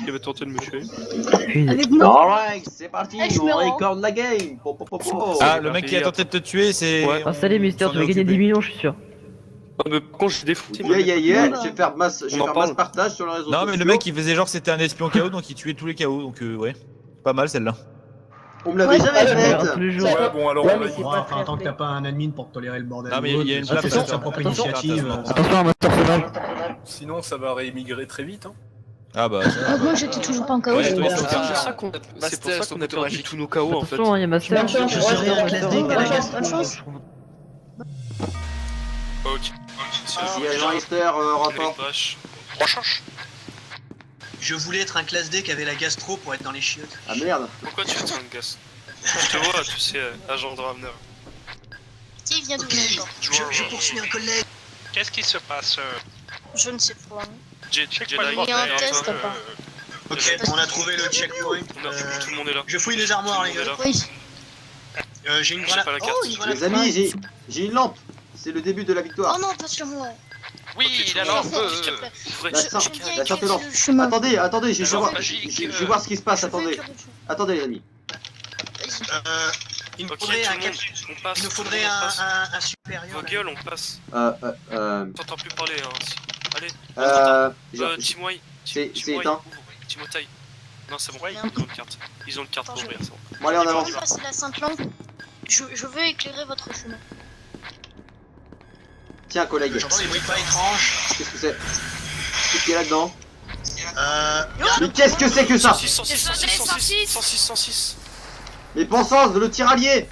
qui avait tenté de me tuer. Avec moi. Alright, c'est parti, Ah, je on me rends. record la game. Ah, le mec qui a tenté de te tuer, c'est. Ouais. Ah, salut Mister, tu vas gagner 10 millions, je suis sûr. Ah, mais par contre, j'ai défouté. Je vais faire masse, On en parle. partage sur les réseaux Non, sociaux. mais le mec il faisait genre c'était un espion KO donc il tuait tous les KO donc ouais. Pas mal celle-là. On me l'avait jamais On verra faite. tous les jours. Ouais, bon, alors Ouais, on mais va c'est y pas enfin, très tant que t'as pas un admin pour tolérer le bordel. Non, mais il y a une ça, place, c'est attention, sa propre attention, initiative. Attention à Master Final. Sinon, ça va réémigrer très vite. Hein. Ah bah. Ah, moi j'étais toujours pas en KO. Ouais, je toi, vais ils sont faire. bien. C'est pour ça qu'on a perdu tous nos KO en fait. Attention, il y a Master. Bonne chance, Je bonne serai en chance. classe D, Bonne quelle chance, agace. bonne chance. Ok. Si Agent Heister rapporte. Rechange. Je voulais être un classe D qui avait la gastro pour être dans les chiottes. Ah merde. Pourquoi tu es un gaz? Je te vois, tu sais, agent de rameneur. Qui vient de venir encore? Je poursuis un collègue. Qu'est-ce qui se passe? Je ne sais pas. Jedi, Il y a un test ou pas? Ok, on a trouvé le checkpoint. tout le monde est là. Je fouille les armoires, les gars. Oui. J'ai une J'ai grenade. pas la carte. Oh, une grenade. Les amis, j'ai une lampe. C'est le début de la victoire. Oh non, pas sur moi. Oui, Oh, alors, s'il te plaît. vrai. La Je sorte- viens la sorte est éclairer lente. le chemin. Attendez, je vais Alors, voir, magique, je vais voir ce qui se passe. Je veux Attendez, éclairer le chemin. attendez les amis. Il nous Ok, faudrait tout un le monde, cap- on passe. il nous tout faudrait le monde passe. un supérieur. Vos là. gueules, on passe. T'entends plus parler, hein. Allez, Timoy. c'est éteint. Timothée. Non, c'est bon, Ouais. ils ont une carte. Ils ont une carte Attends, pour je- ouvrir ça. Bon allez, on avance. Je vais passer la sainte langue. Je veux éclairer votre chemin. Tiens collègue, J'entends des bruits pas étranges. qu'est-ce que c'est? Qu'est-ce qu'il y a là-dedans? Il Mais qu'est-ce que c'est que ça? 106, 106, 106, 106, 106, 106. Mais bon sens, le tiraillier.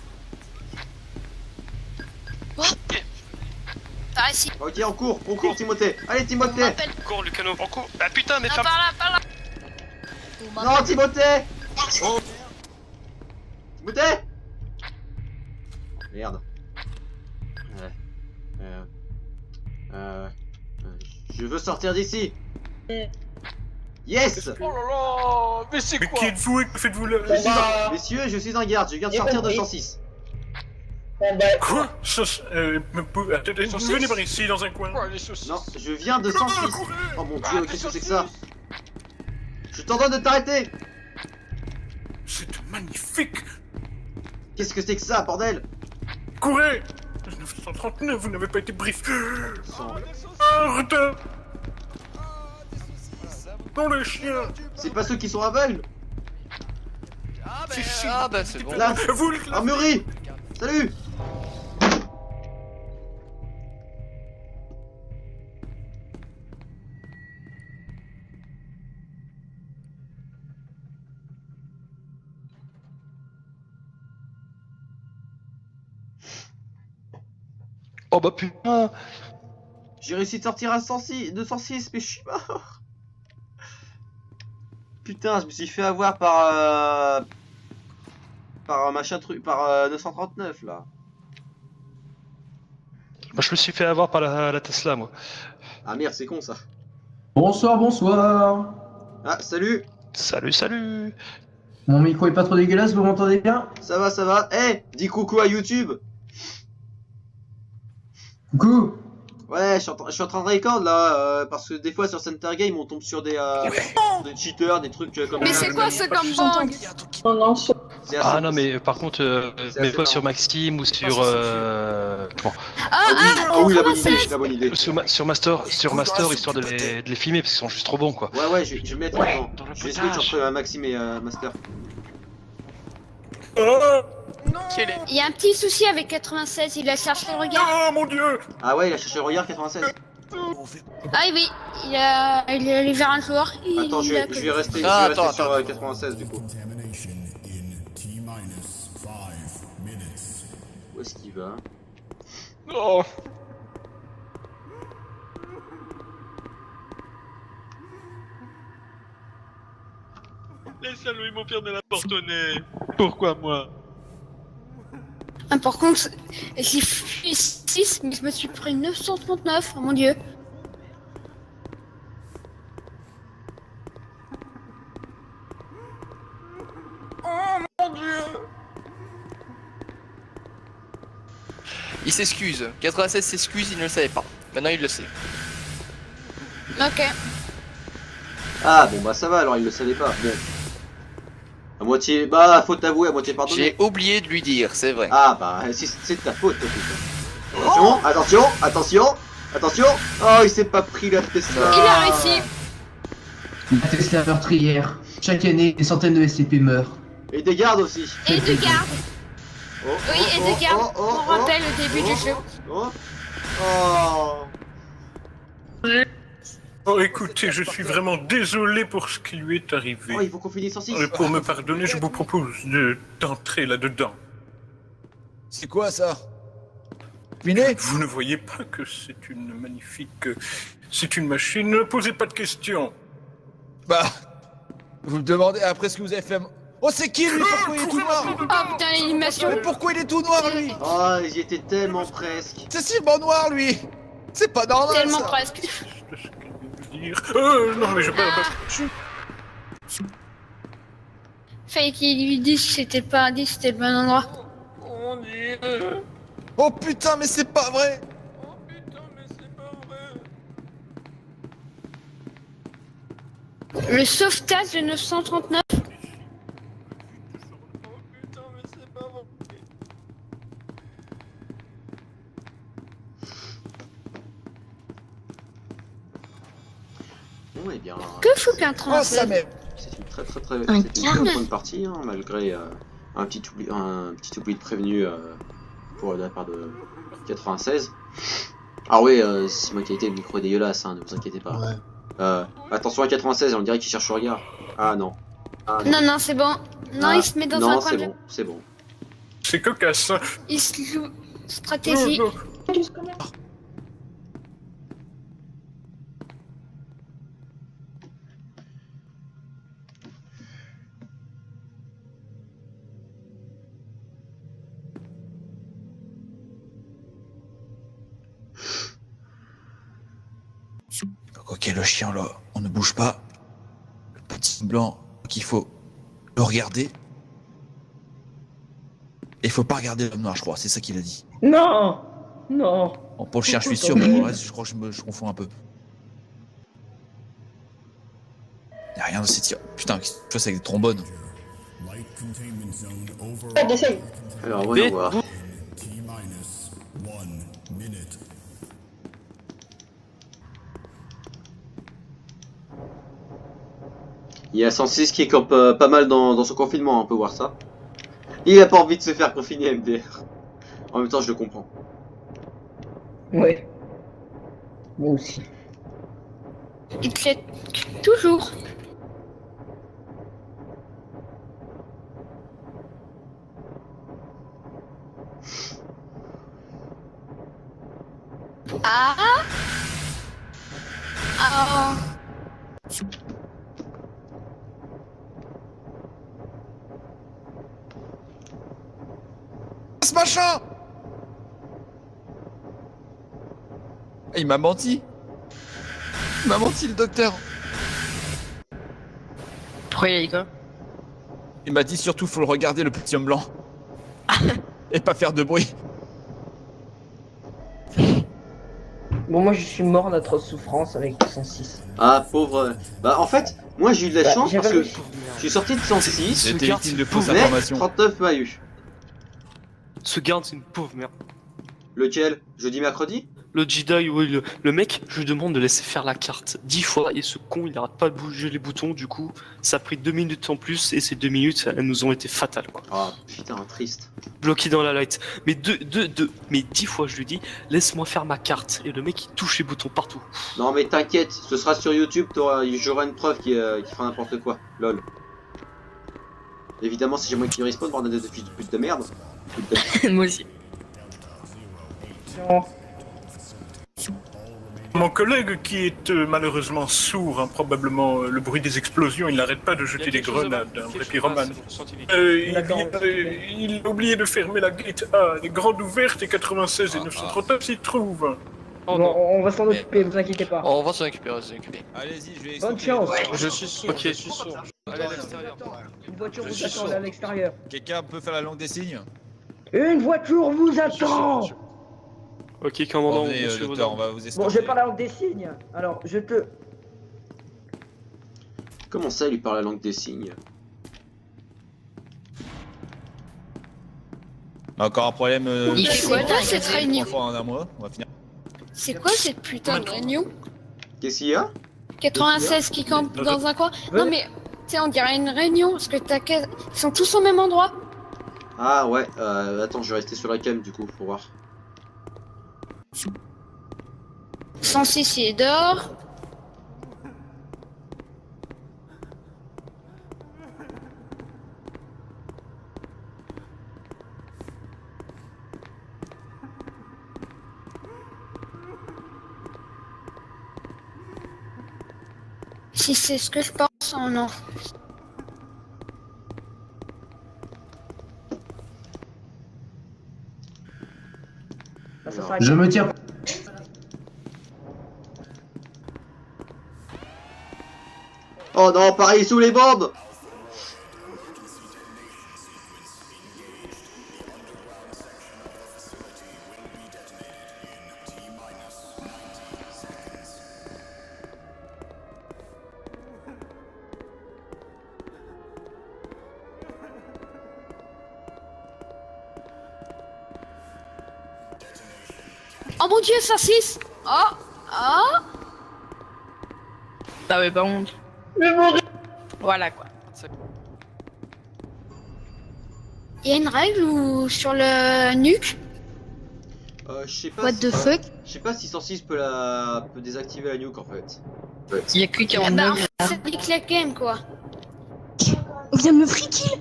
Par ici. Ok, on court Timothée. Allez On Timothée. m'appelle. Cours, Lucano, en cours. Ah putain, mais Ah, ferme. par là, par là. On Non m'appelle. Timothée. Timothée. Merde. Je veux sortir d'ici. Yes. Oh là là, mais c'est Mais quoi? qui êtes-vous et que faites-vous là? Messieurs, je suis un garde, je viens de sortir de 106. Quoi? Attendez, venez par ici dans un coin. Quoi, les saucisses? Non, je viens de 106. Oh mon dieu, qu'est-ce que c'est que ça? Je t'ordonne de t'arrêter. C'est magnifique. Qu'est-ce que c'est que ça, bordel? Courez! 1939, vous n'avez pas été brief. Retard! Non les chiens! C'est pas ceux qui sont aveugles? Ah bah c'est bon. Là, Vous le armurerie. Salut. Oh bah putain. J'ai réussi de sortir à 106, de 106, mais je suis mort. Putain, je me suis fait avoir par par machin truc, par 939 là. Moi je me suis fait avoir par la Tesla moi. Ah merde, c'est con ça. Bonsoir, bonsoir. Ah, salut. Salut, salut. Mon micro est pas trop dégueulasse, vous m'entendez bien? Ça va, ça va. Eh, dis coucou à YouTube. Coucou. Ouais, je suis en train de record là, parce que des fois sur Center Game on tombe sur des cheaters, des trucs comme Mais ça. c'est quoi ce gangbang? C'est Ah assez- non mais par contre, C'est mets assez pas sur marrant. Maxime ou sur comment Ah oui, la bonne idée, la bonne idée. sur Master histoire de les filmer parce qu'ils sont juste trop bons quoi. Ouais, je vais mettre en je vais switch entre Maxime et Master. Il y a un petit souci avec 96, il a cherché le regard. Oh mon dieu! Ah ouais, il a cherché le regard 96. Ah oui, il est allé vers un joueur. Attends, je il a- vais rester, Ah, je vais rester attends, sur attends. 96 du coup. Où est-ce qu'il va? Oh. Les salauds, ils m'ont fermé la porte au nez. Pourquoi moi? Ah, par contre, j'ai fait 6, mais je me suis pris 939, oh mon dieu. Il s'excuse. 96 s'excuse, il ne le savait pas. Maintenant il le sait. Ok. Ah bon bah ça va alors il le savait pas. Bon. À moitié, bah faut t'avouer, à moitié pardonné. J'ai oublié de lui dire, c'est vrai. Ah bah si c'est de ta faute toi putain. Attention, attention, attention, attention. Oh il s'est pas pris la Tesla. Il a réussi. La Tesla meurtrière. Chaque année, des centaines de SCP meurent. Et des gardes aussi. Et de garde. Oh, Oui, et de garde. On rappelle le début du jeu. Oh. Oh. Oh, écoutez, je suis vraiment désolé pour ce qui lui est arrivé. Oh, il faut qu'on finisse en 6. Pour me pardonner, je vous propose d'entrer là-dedans. C'est quoi ça? Fini? Vous ne voyez pas que c'est une magnifique... C'est une machine, ne posez pas de questions. Bah... Vous me demandez après ce que vous avez fait... Oh c'est qui lui? Pourquoi il est tout noir? Oh putain, l'animation. Mais pourquoi il est tout noir lui? Oh j'y étais tellement presque. C'est si bon noir lui! C'est pas normal Tellement ça. presque. C'est ce qu'il veut dire. Non mais je parle pas... Fallait qu'il lui dise que c'était le paradis, c'était le bon endroit. Oh putain mais c'est pas vrai! Le sauvetage de 939. Bon et bien. Que fout qu'un Oh ça 37? m'aide! C'est une très bonne partie hein, malgré un petit oubli de prévenu pour de la part de 96. Ah oui, c'est ma qualité, le micro est dégueulasse, hein, ne vous inquiétez pas. Attention à 96, on dirait qu'il cherche le regard. Ah non. Ah, Non, non, c'est bon. Non, Ah, il se met dans non, un coin c'est de... bon, c'est bon. C'est cocasse. Il se loue stratégie. Ok le chien là, on ne bouge pas. Le petit blanc qu'il faut le regarder. Et il faut pas regarder l'homme noir je crois, c'est ça qu'il a dit. Non. Non. Bon, pour le chien je suis sûr, mais pour le reste je crois que je confonds un peu. Y'a rien de ces tirs. Putain, qu'est-ce que tu fais avec des trombones? Alors voyons voir. Il y a 106 qui campe pas mal dans son confinement, on peut voir ça. Il a pas envie de se faire confiner MDR. En même temps, je le comprends. Ouais. Moi aussi. Il te fait toujours. Ah. Ah. Ce machin! Il m'a menti! Il m'a menti le docteur! Pourquoi il a dit quoi? Il m'a dit surtout faut le regarder le petit homme blanc. Et pas faire de bruit. Bon, moi je suis mort d'atroce souffrance avec 106. Ah, pauvre. Bah, en fait, moi j'ai eu de la Bah, chance j'ai parce pas que réussi. je suis sorti de 106, J'étais garde, victime de c'est fausses pauvre, mais informations. 39 m'a eu. Ce garde, c'est une pauvre merde. Lequel? Jeudi, mercredi? Le Jedi, oui, le mec, je lui demande de laisser faire la carte 10 fois et ce con il arrête pas de bouger les boutons, du coup ça a pris 2 minutes en plus et ces 2 minutes elles nous ont été fatales quoi. Ah, putain, triste. Bloqué dans la light. Mais mais 10 fois je lui dis laisse-moi faire ma carte et le mec il touche les boutons partout. Non, mais t'inquiète, ce sera sur YouTube, j'aurai une preuve qui fera n'importe quoi. Lol. Évidemment, si j'ai moi qui respawn, bordel de fils de pute de merde. Moi aussi. Mon collègue qui est malheureusement sourd, hein, probablement le bruit des explosions, il n'arrête pas de jeter des grenades, un vrai pyromane. Il a oublié de fermer la gate A, elle est grande ouverte et 96 et 939 s'y trouvent. Bon, on va s'en occuper, vous inquiétez pas. On va s'en récupérer, Allez-y, je vais Bonne chance. Je suis sourd, Ok. je suis sourd. Allez à l'extérieur. Une voiture Je vous suis attend chaud. à l'extérieur. Quelqu'un peut faire la langue des signes? Une voiture vous attend. Ok, commandant, Venez, monsieur docteur, on Vaudin. va vous escorter. Bon, j'ai pas la langue des signes. Alors, je te... Comment ça, il lui parle la langue des signes? Encore un problème. Il fait quoi cette réunion? En un mois, on va finir. C'est quoi cette putain de réunion? Qu'est-ce qu'il y a? 96 qui campent dans un coin. Non mais, tu sais, on dirait une réunion, parce que ils sont tous au même endroit. Ah ouais, attends, je vais rester sur la cam du coup, pour voir. 106 il est dehors. Si c'est ce que je pense, oh non. Je me tire. Oh non, pareil sous les bombes! Oh mon dieu, 106. Oh. Oh. Ah ouais, par contre. Voilà quoi. Il y a une règle ou sur le nuque? Je sais pas. What si... the fuck? Je sais pas si 106 peut désactiver la nuke en fait. Il y a que Ah bah, 49. c'est nique la game quoi. On vient de me free kill.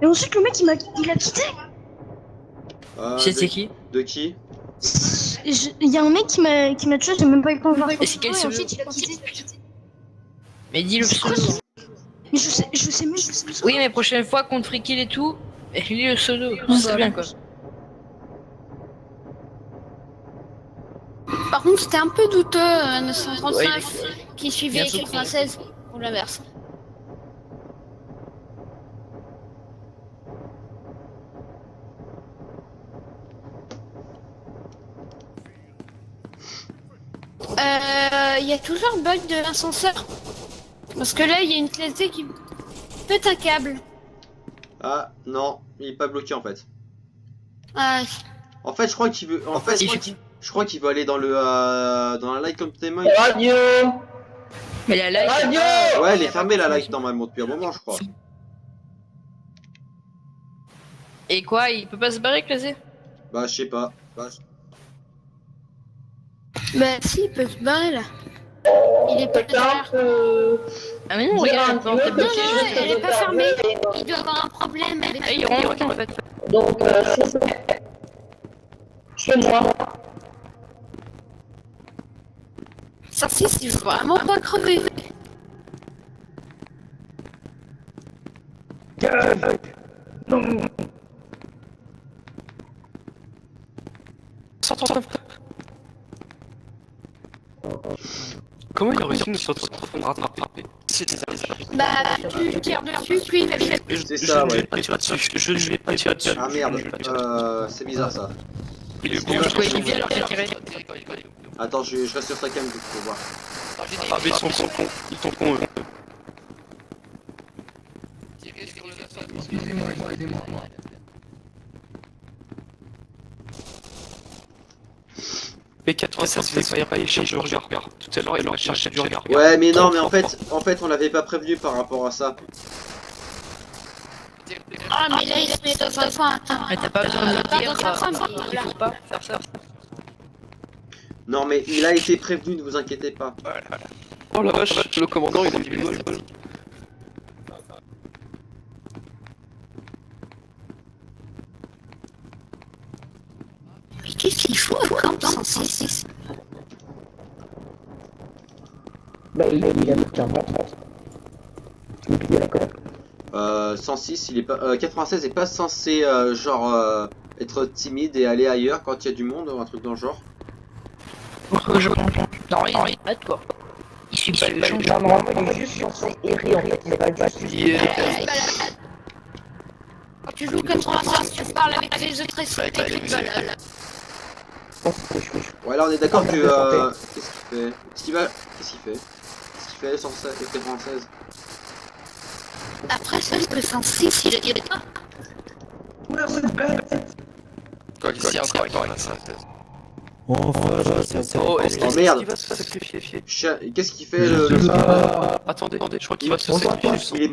Et ensuite le mec il a quitté. C'était qui? De qui? Il y a un mec qui m'a tué, j'ai même pas eu le temps de voir. Et c'est quel pseudo? Ensuite il a quitté. Mais dis le pseudo. Mais je sais même pas. Oui, mais prochaine fois qu'on te free kill et tout, dis le pseudo. C'est bien quoi. Par contre, c'était un peu douteux, 935 qui suivait Bien sûr. 96 ou l'inverse. Il y a toujours le bug de l'ascenseur. Parce que là, il y a une classe D qui pète un câble. Ah non, il est pas bloqué en fait. Ah, En fait, je crois qu'il veut. En fait, je crois qu'il veut aller dans le dans la light containment. Radio. Mais la light. Radio. Ouais, elle est fermée la light normalement depuis un moment, je crois. Et quoi, il peut pas se barrer, classé? Bah, je sais pas. bah si, il peut se barrer là. Il est pas derrière. Ah mais non, regarde, attends, t'es Non, bloqué. non, elle est pas fermée. Il doit avoir un problème avec Ah, il rentre en fait. Donc c'est moi. 106, il veut vraiment pas crever. Comment il a réussi de nous rattraper? Bah, tu tires dessus, puis il va faire. C'est ça, Je ne ouais. vais pas tirer dessus. Je ne vais pas tirer dessus. Ah merde, c'est bizarre ça. Il est Pourquoi il vient leur faire tirer? Attends, je reste sur ta cam pour voir. Ah mais ils sont cons. Ils sont cons eux. P96 il va pas aller chercher du regard. Tout à l'heure il aurait cherché du regard. Ouais, mais non, mais en fait, on l'avait pas prévenu par rapport à ça. Ah, mais là, il se met dans un coin. Attends, Mais t'as pas besoin de le pas dire, dans un coin, il là. faut pas faire ça. Non, mais il a été prévenu, ne vous inquiétez pas. Oh la vache, le commandant il a mis le bol. Mais qu'est-ce qu'il faut encore dans 106? Bah il a plus 106, il est pas, 96 est pas censé genre être timide et aller ailleurs quand il y a du monde ou un truc dans le genre. Je comprends. Non, arrête toi. Il suffit pas de changer. Normalement il est juste censé errer en fait, c'est pas juste. Quand tu joues 96, tu parles avec les autres essais. Ouais, là on est d'accord que qu'est-ce qu'il fait? Qu'est-ce qu'il fait? Qu'est-ce qu'il fait 116 et 96? Après, c'est parce que 106, il est pas. Quoi qu'ici, encore une Oh, est-ce Oh, qu'il merde. va se sacrifier? Qu'est-ce qu'il fait le... Attendez, je crois qu'il va se sacrifier. Il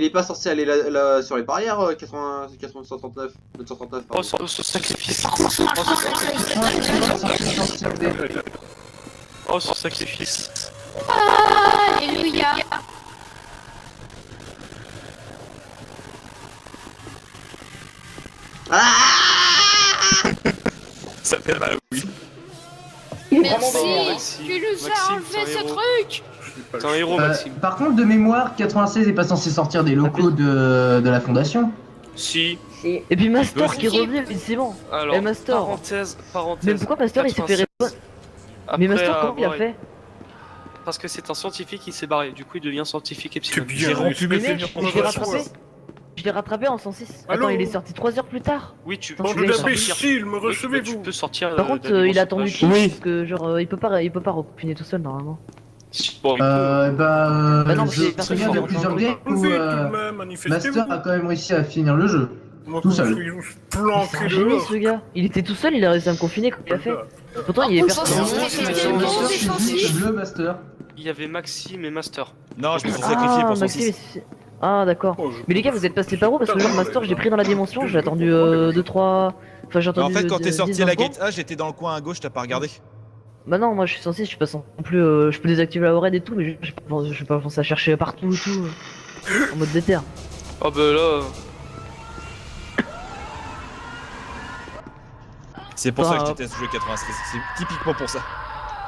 est pas censé aller là sur les barrières 939 Oh, se sacrifier. Oh, ce sacrifice. Alléluia. Ça fait mal, oui. Merci, tu nous as enlevé ce truc. T'es un héros, Maxime. Par contre, de mémoire, 96 est pas censé sortir des locaux de la fondation. Si. Si. Et puis Master Oui. qui revient, évidemment. Alors, Et Master. parenthèse. Mais pourquoi Master il s'est fait répondre? Mais Master, comment il a fait? Parce que c'est un scientifique qui s'est barré, du coup il devient scientifique Tu epsilon. bien Mais rompu mes je l'ai rattrapé. Je l'ai rattrapé en 106. Allô Attends, il est sorti 3 heures plus tard. Oui, tu Bande peux sortir. d'imbéciles, me Oui, tu recevez-vous? peux sortir. Par contre, de la il a dimension attendu Flash. qui? Oui. Parce que genre, il peut pas repiner tout seul normalement. Bon, Bah non, parce que Je personne regarde ne plusieurs entend. games où Master a quand même réussi à finir le jeu. Tout seul. C'est un génie ce gars. Il était tout seul, il a réussi à me confiner comme il a fait. Pourtant, il est personne. Le Master. il y avait Maxime et Master. Non, je me suis sacrifié pour son Maxime, ah d'accord. Mais les gars, vous êtes passés par où? Parce que genre Master, j'ai pris dans la dimension, j'ai attendu 2-3. Enfin, j'ai Mais attendu. en fait, quand t'es sorti 10 à la secondes. gate A, j'étais dans le coin à gauche, t'as pas regardé. Bah non, moi je suis censé, je suis pas censé non plus. Je peux désactiver la red et tout, mais je vais pas penser à chercher partout et tout. En mode déter. Oh bah là. C'est pour ça que Ah. je déteste ce jeu 93, c'est typiquement pour ça.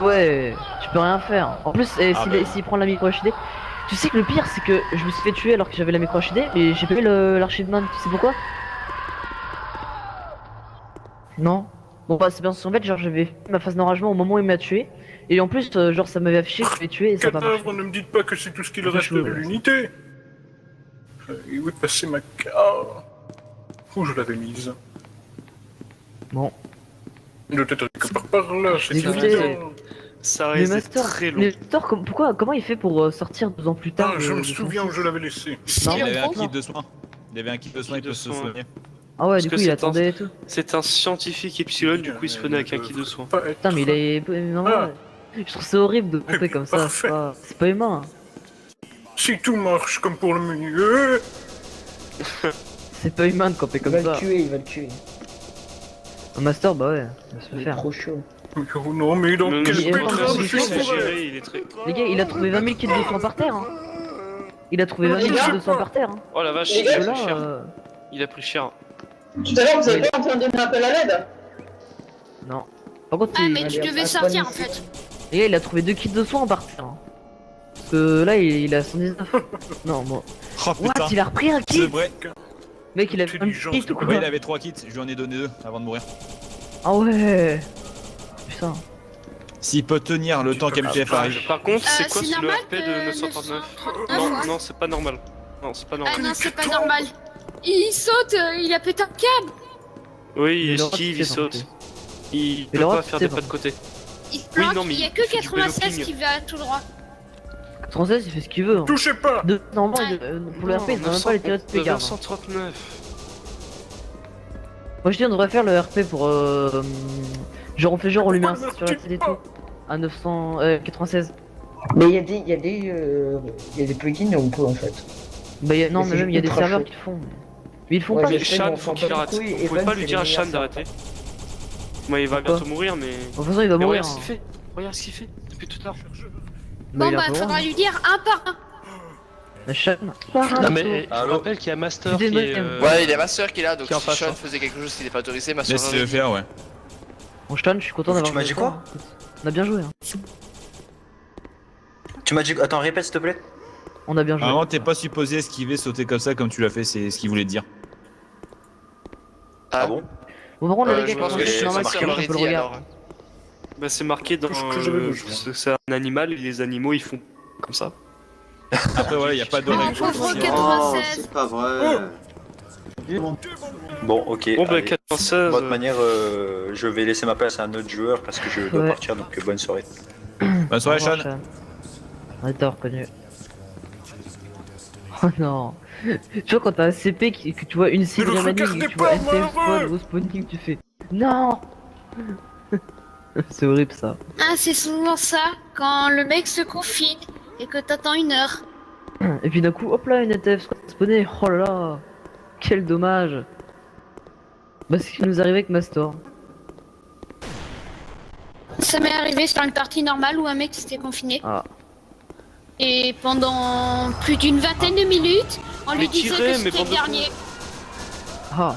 Ouais, tu peux rien faire. En plus, Ah bah. s'il prend la micro HD, tu sais que le pire c'est que je me suis fait tuer alors que j'avais la micro HD, mais j'ai pas eu l'archiveman. Tu sais pourquoi? Non. Bon bah c'est bien, en fait genre j'avais fait ma phase d'enragement au moment où il m'a tué, et en plus genre ça m'avait affiché que je l'avais tué et ça m'a marché. Cadavre, ne me dites pas que c'est tout ce qu'il C'est reste chaud, de ouais. l'unité. Et où est passé ma carte? Où je l'avais mise? Bon. Il doit être quelque part par là, c'est Dégoûté. évident. Ça Mais reste Master, très long. mais Master, comment il fait pour sortir 2 ans plus tard? Ah, je me de souviens où 106? je l'avais laissé. Non, Il avait un non. kit de soins. Il avait un kit de soins, il peut se soigner. Ah ouais, Parce du que coup il c'est attendait et tout. C'est un scientifique epsilon, du coup il se prenait avec un kit de soins. Putain, mais il est. Non, Ah. je trouve ça horrible de pomper comme ça. Parfait. C'est pas humain. Si tout marche comme pour le milieu. C'est pas humain de camper Il comme va ça. le tuer, il va le tuer. Un master, bah ouais, ça se peut Il est faire. trop chaud. Oh non, mais dans Mais quel il est pétrin pas je suis difficile à fourré. Il est très... Les gars, il a trouvé 20 000 kits de soins par terre. Hein. Il a trouvé 20 000 kits de soins par terre. Hein. Oh la vache, Et il a là, pris cher. Il a pris cher. Tout à l'heure, vous avez pas en train de donner un appel à l'aide? non. Par contre, Ah, il... mais tu Allez, devais hop, sortir en allez. fait. les gars, il a trouvé 2 kits de soins par terre. Hein. Parce que là, il a 119. Non, bon. Oh What? putain, Il a repris un c'est kit? vrai. Mec, il a fait un Intelligence kit ou de quoi? Ouais, il avait 3 kits, je lui en ai donné 2 avant de mourir. Ah ouais. Putain. S'il peut tenir le temps qu'MTF arrive. Par contre, c'est quoi c'est le normal RP de que 939? 939, Non, ouais. non, c'est pas normal. Non, c'est pas Ah normal. non, c'est pas normal. Il saute, il a pété un câble. Oui, il Mais le roi, esquive, tu il sais, saute. Il Mais peut le roi, pas tu faire sais, des par pas de côté. Il se planque, non, mais il y a il que fait du 96 bellocking. qui va tout droit. 36, il fait ce qu'il veut. Hein. Touchez pas. Normalement, pour le RP, il doit même pas les tirer de ses gardes. 939. Moi je dis on devrait faire le RP pour genre on fait genre on lui met un sur la télé et tout à 996. Mais il y a des plugins où on peut en fait. Bah non Mais mais c'est même il y a des ultra serveurs chaud. qui le font. Mais ils le font Ouais, pas. mais De Shan, on faut s'en qu'il bat les arrête. couilles, Vous pouvez Evan, pas lui c'est dire à les Shan meilleurs d'arrêter. Moi, il va Pourquoi bientôt mourir, mais. toute façon il va Mais mourir. regarde ce Hein. qu'il fait. Regarde ce qu'il fait depuis tout à l'heure. Bah, Bon il a bah, pas le faudra droit, lui dire un par un. hein. La chaîne. Non mais je rappelle qu'il y a Master Putain, qui est... Ouais, il y a ma soeur qui est là, donc qui est en si face, Sean hein. faisait quelque chose qui n'est pas autorisé, ma soeur Laisse-le faire, ouais. Bon Stan, je suis content d'avoir. Tu m'as dit joué quoi? ça. On a bien joué. Hein. Tu m'as dit. Attends, répète s'il te plaît. On a bien joué. Normalement, t'es pas supposé esquiver, sauter comme ça comme tu l'as fait, c'est ce qu'il voulait te dire. Ah bon? Bon par contre les Je gars pense quand que c'est c'est normal marqué que en on peut le Reddy, regarder. alors. Bah, c'est marqué dans. Tout ce que j'avais vu. C'est un animal et les animaux ils font comme ça. Après, voilà, y a pas de Oh, règle. pauvre Oh, 96. c'est pas vrai. Bon, ok. Bon, bah, allez. 96. De toute manière, je vais laisser ma place à un autre joueur parce que je dois Ouais. partir, donc bonne soirée. Bonne soirée, Au revoir, Sean. On est reconnu. Oh non. Tu vois quand t'as un CP que tu vois une cible le remanie, regardez tu vois pas, NTF malheureux. spawn au spawning, tu fais non. C'est horrible ça. Ah, c'est souvent ça, quand le mec se confine et que t'attends 1 heure. Et puis d'un coup, hop là, une NTF spawnée. Oh là là. Quel dommage. Bah c'est ce qui nous arrivait avec Mastor. Ça m'est arrivé sur une partie normale où un mec s'était confiné. Ah. Et pendant plus d'une vingtaine de minutes, on lui Mais disait tirez, que mais c'était bande le de dernier. Ah.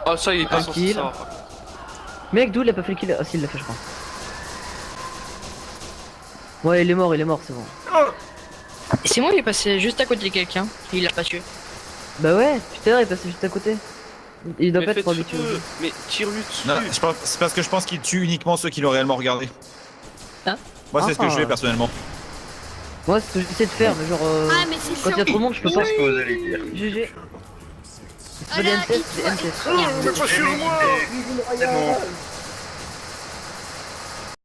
Ah, ça, il est pas Un censé kill. savoir. Mec, d'où il a pas fait le kill? Ah si, il l'a fait, je crois. Ouais, il est mort, c'est bon. C'est moi qui est passé juste à côté de quelqu'un. Il l'a pas tué. Bah ouais, putain, il est passé juste à côté. Il doit Mais pas être faites trop habitué. feu, mais tire-lui dessus. Non, c'est parce que je pense qu'il tue uniquement ceux qui l'ont réellement regardé. Hein? Moi, c'est ce que je fais Ah. personnellement. Moi, c'est ce que j'essaie de faire, mais genre. Ah, mais c'est Quand il y a trop de monde, je peux pas. ce que vous allez dire. GG. C'est pas des Voilà, NTS, c'est il NTS. faut- Mais pas sur moi. C'est bon.